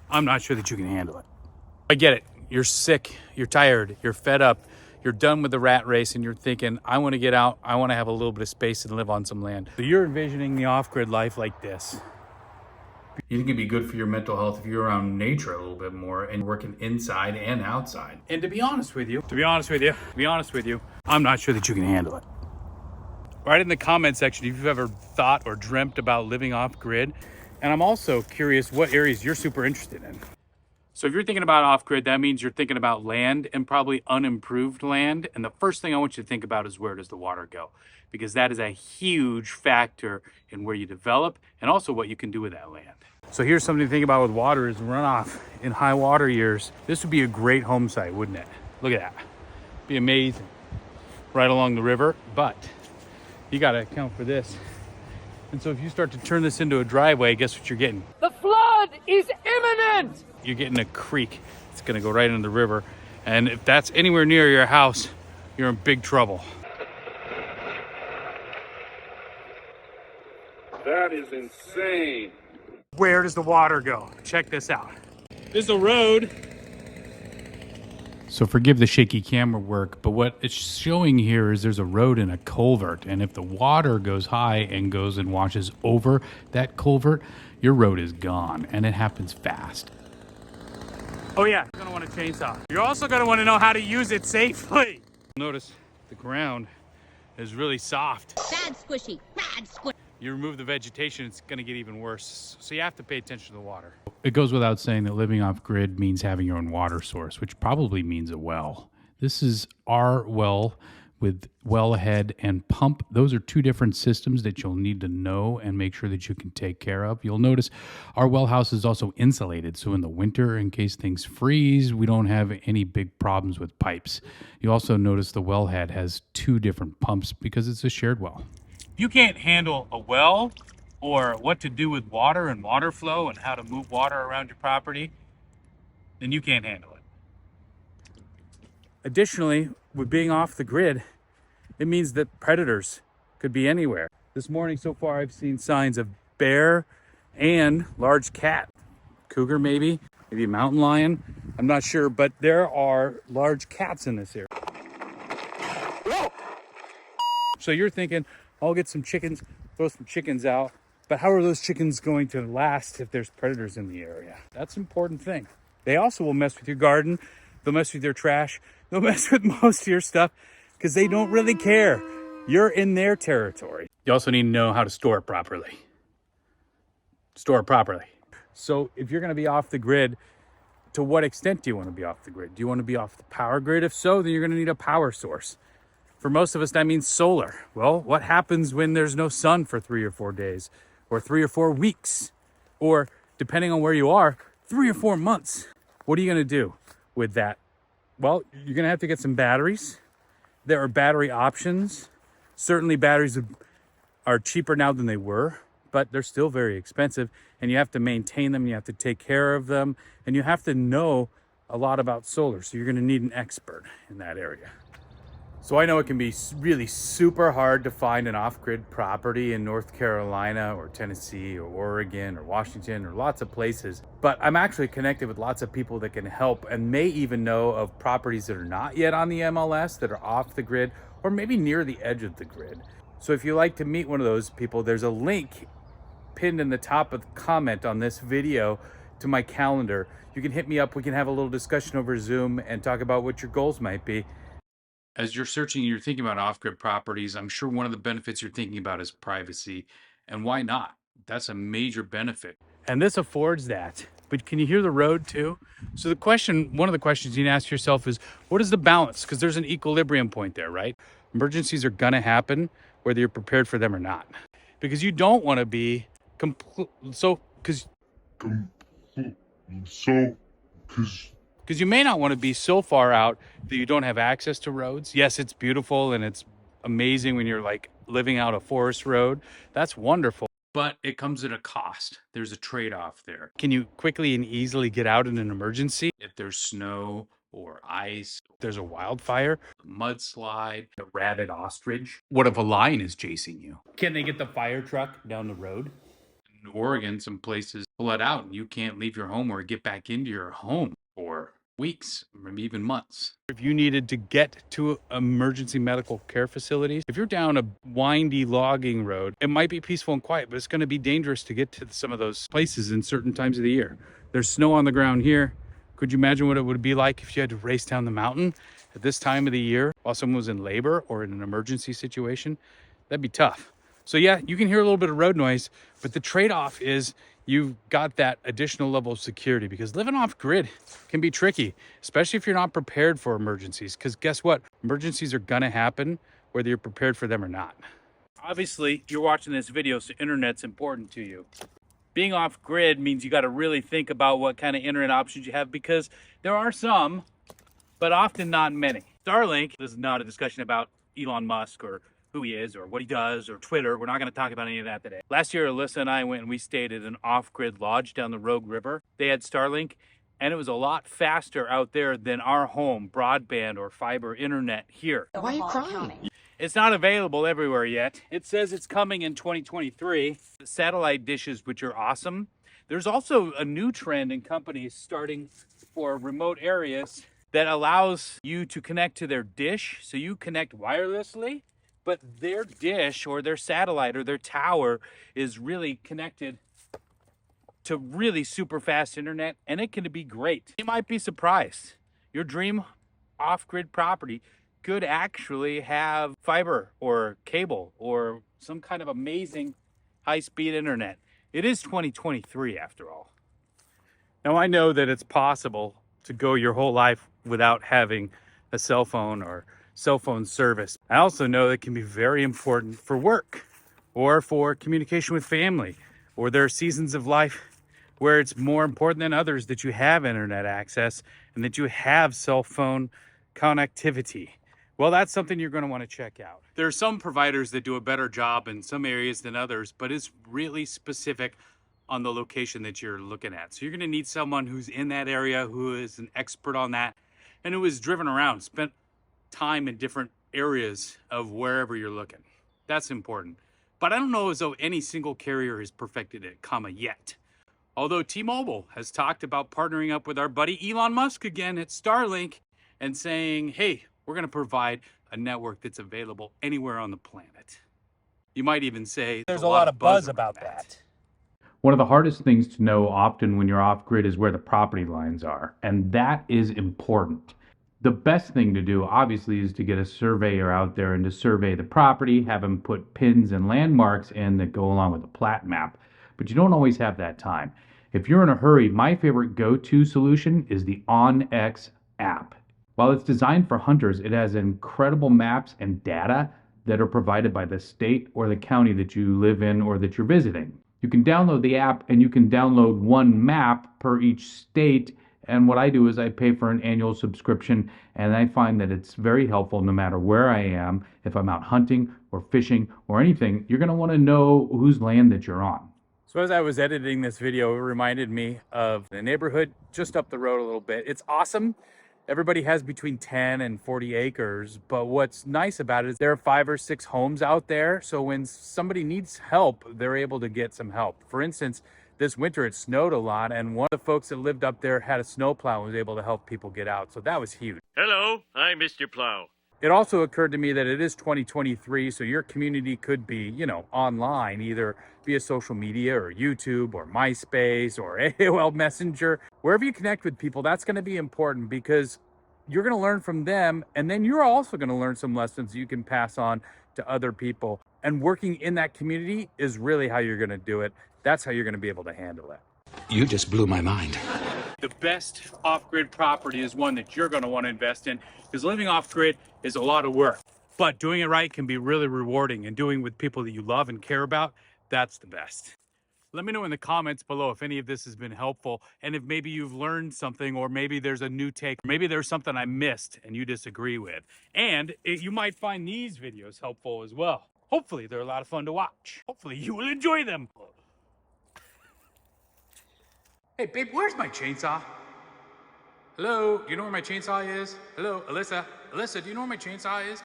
I'm not sure that you can handle it. I get it. You're sick, you're tired, you're fed up, you're done with the rat race, and you're thinking, I want to get out, I want to have a little bit of space and live on some land. So you're envisioning the off-grid life like this. You think it'd be good for your mental health if you're around nature a little bit more and working inside and outside. And to be honest with you, I'm not sure that you can handle it. Write in the comment section if you've ever thought or dreamt about living off-grid. And I'm also curious what areas you're super interested in. So if you're thinking about off-grid, that means you're thinking about land and probably unimproved land. And the first thing I want you to think about is, where does the water go? Because that is a huge factor in where you develop and also what you can do with that land. So here's something to think about with water is runoff in high water years. This would be a great home site, wouldn't it? Look at that. Be amazing. Right along the river, but you got to account for this. And so if you start to turn this into a driveway, guess what you're getting? The flood is imminent! You're getting a creek. It's gonna go right into the river. And if that's anywhere near your house, you're in big trouble. That is insane. Where does the water go? Check this out. This is a road. So forgive the shaky camera work, but what it's showing here is there's a road and a culvert. And if the water goes high and goes and washes over that culvert, your road is gone, and it happens fast. Oh yeah, you're gonna want a chainsaw. You're also gonna wanna know how to use it safely. Notice the ground is really soft. Bad squishy, bad squishy. You remove the vegetation, it's gonna get even worse. So you have to pay attention to the water. It goes without saying that living off grid means having your own water source, which probably means a well. This is our well with wellhead and pump. Those are two different systems that you'll need to know and make sure that you can take care of. You'll notice our well house is also insulated. So in the winter, in case things freeze, we don't have any big problems with pipes. You also notice the wellhead has two different pumps because it's a shared well. If you can't handle a well or what to do with water and water flow and how to move water around your property, then you can't handle it. Additionally, with being off the grid, it means that predators could be anywhere. This morning so far, I've seen signs of bear and large cat. Cougar maybe a mountain lion. I'm not sure, but there are large cats in this area. Whoa! So you're thinking, I'll get some chickens, throw some chickens out. But how are those chickens going to last if there's predators in the area? That's an important thing. They also will mess with your garden. They'll mess with your trash. They'll mess with most of your stuff because they don't really care. You're in their territory. You also need to know how to store it properly. Store it properly. So if you're going to be off the grid, to what extent do you want to be off the grid? Do you want to be off the power grid? If so, then you're going to need a power source. For most of us, that means solar. Well, what happens when there's no sun for 3 or 4 days? Or 3 or 4 weeks, or depending on where you are, 3 or 4 months. What are you gonna do with that? Well, you're gonna have to get some batteries. There are battery options. Certainly batteries are cheaper now than they were, but they're still very expensive, and you have to maintain them, you have to take care of them, and you have to know a lot about solar. So you're gonna need an expert in that area. So I know it can be really super hard to find an off-grid property in North Carolina or Tennessee or Oregon or Washington or lots of places, but I'm actually connected with lots of people that can help and may even know of properties that are not yet on the MLS, that are off the grid or maybe near the edge of the grid. So if you'd like to meet one of those people, there's a link pinned in the top of the comment on this video to my calendar. You can hit me up, we can have a little discussion over Zoom and talk about what your goals might be. As you're searching and you're thinking about off-grid properties, I'm sure one of the benefits you're thinking about is privacy. And why not? That's a major benefit. And this affords that. But can you hear the road too? So one of the questions you need to ask yourself is, what is the balance? Because there's an equilibrium point there, right? Emergencies are gonna happen whether you're prepared for them or not. Because you don't want to be because you may not want to be so far out that you don't have access to roads. Yes, it's beautiful and it's amazing when you're like living out a forest road. That's wonderful, but it comes at a cost. There's a trade-off there. Can you quickly and easily get out in an emergency? If there's snow or ice, there's a wildfire, a mudslide, a rabid ostrich. What if a lion is chasing you? Can they get the fire truck down the road? Oregon, some places flood out and you can't leave your home or get back into your home for weeks, maybe even months. If you needed to get to emergency medical care facilities, if you're down a windy logging road, it might be peaceful and quiet, but it's going to be dangerous to get to some of those places in certain times of the year. There's snow on the ground here. Could you imagine what it would be like if you had to race down the mountain at this time of the year while someone was in labor or in an emergency situation? That'd be tough. So yeah, you can hear a little bit of road noise, but the trade-off is you've got that additional level of security, because living off grid can be tricky, especially if you're not prepared for emergencies. Because guess what? Emergencies are gonna happen whether you're prepared for them or not. Obviously, you're watching this video, so internet's important to you. Being off grid means you got to really think about what kind of internet options you have, because there are some, but often not many. Starlink, this is not a discussion about Elon Musk or who he is or what he does or Twitter. We're not going to talk about any of that today. Last year, Alyssa and I went and we stayed at an off-grid lodge down the Rogue River. They had Starlink, and it was a lot faster out there than our home broadband or fiber internet here. Why are you crying? It's not available everywhere yet. It says it's coming in 2023. The satellite dishes, which are awesome. There's also a new trend in companies starting for remote areas that allows you to connect to their dish. So you connect wirelessly, but their dish or their satellite or their tower is really connected to really super fast internet, and it can be great. You might be surprised. Your dream off-grid property could actually have fiber or cable or some kind of amazing high-speed internet. It is 2023 after all. Now I know that it's possible to go your whole life without having a cell phone or cell phone service. I also know that it can be very important for work or for communication with family, or there are seasons of life where it's more important than others that you have internet access and that you have cell phone connectivity. Well, that's something you're going to want to check out. There are some providers that do a better job in some areas than others, but it's really specific on the location that you're looking at. So you're going to need someone who's in that area, who is an expert on that, and who has driven around, spent time in different areas of wherever you're looking. That's important. But I don't know as though any single carrier has perfected it, yet. Although T-Mobile has talked about partnering up with our buddy Elon Musk again at Starlink and saying, hey, we're going to provide a network that's available anywhere on the planet. You might even say there's a lot of buzz about that. One of the hardest things to know often when you're off grid is where the property lines are, and that is important. The best thing to do, obviously, is to get a surveyor out there and to survey the property, have them put pins and landmarks in that go along with the plat map. But you don't always have that time. If you're in a hurry, my favorite go-to solution is the OnX app. While it's designed for hunters, it has incredible maps and data that are provided by the state or the county that you live in or that you're visiting. You can download the app and you can download one map per each state. And what I do is I pay for an annual subscription, and I find that it's very helpful no matter where I am. If I'm out hunting or fishing or anything, you're going to want to know whose land that you're on. So as I was editing this video, it reminded me of the neighborhood just up the road a little bit. It's awesome. Everybody has between 10 and 40 acres, but what's nice about it is there are 5 or 6 homes out there. So when somebody needs help, they're able to get some help. For instance, this winter it snowed a lot, and one of the folks that lived up there had a snowplow and was able to help people get out. So that was huge. Hello, I'm Mr. Plow. It also occurred to me that it is 2023, so your community could be, online, either via social media or YouTube or MySpace or AOL Messenger. Wherever you connect with people, that's going to be important, because you're going to learn from them, and then you're also going to learn some lessons you can pass on to other people. And working in that community is really how you're going to do it. That's how you're going to be able to handle it. You just blew my mind. The best off-grid property is one that you're going to want to invest in, because living off-grid is a lot of work, but doing it right can be really rewarding, and doing with people that you love and care about, that's the best. Let me know in the comments below if any of this has been helpful, and if maybe you've learned something, or maybe there's a new take, or maybe there's something I missed and you disagree with. And you might find these videos helpful as well. Hopefully they're a lot of fun to watch. Hopefully you will enjoy them. Hey babe, where's my chainsaw? Hello, do you know where my chainsaw is? Hello, Alyssa? Alyssa, do you know where my chainsaw is?